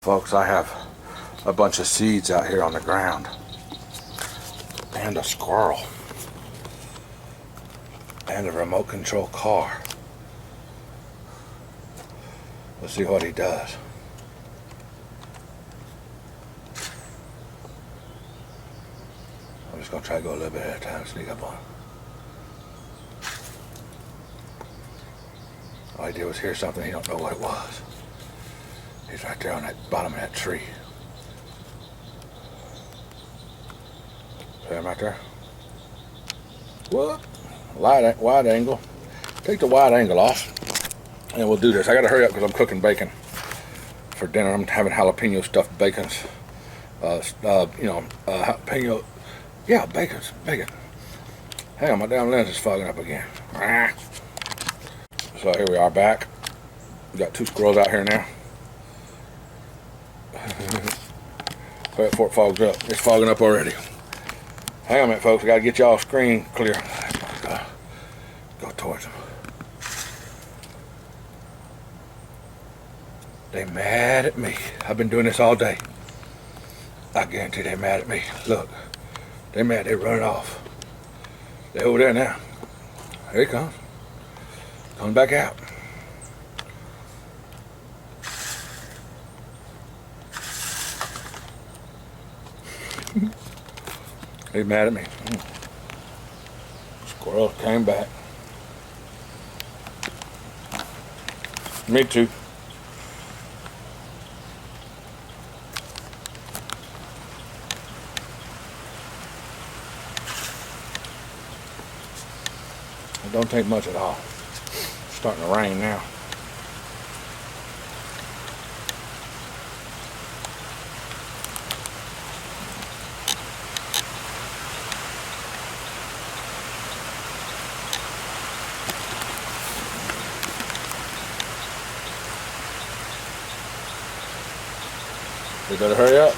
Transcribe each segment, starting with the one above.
Folks, I have a bunch of seeds out here on the ground and a squirrel and a remote control car. Let's see what he does. I'm just gonna try to go a little bit at a time, sneak up on him. All I did was hear something, he don't know what it was. He's right there on that bottom of that tree. See him right there? Whoop! Wide angle. Take the wide angle off, and we'll do this. I gotta hurry up because I'm cooking bacon for dinner. I'm having jalapeno stuffed bacons. Jalapeno. Yeah, bacon. Hang on, my damn lens is fogging up again. So here we are back. We got two squirrels out here now. Wait before it fogs up. It's fogging up already. Hang on a minute, folks. I gotta get y'all screen clear. Go towards them. They mad at me. I've been doing this all day. I guarantee they mad at me. Look, they mad. They running off. They over there now. Here he comes. Coming back out. He's mad at me. Squirrel came back. Me too. It don't take much at all. It's starting to rain now. We better hurry up.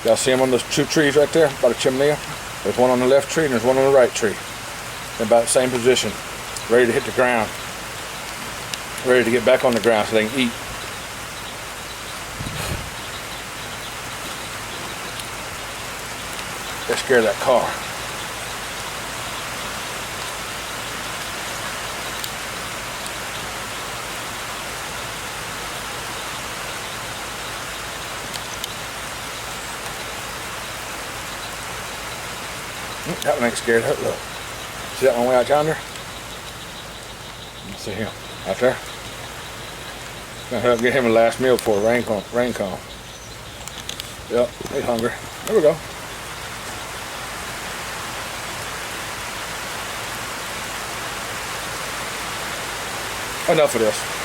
Y'all see them on those two trees right there by the chimney? There's one on the left tree and there's one on the right tree. They're about the same position, ready to hit the ground, ready to get back on the ground so they can eat. They scared that car. That one ain't scared. Look. See that one way out yonder? Let's see him. Out there. Gonna help get him a last meal before rain come. Yep, he's hungry. There we go. Enough of this.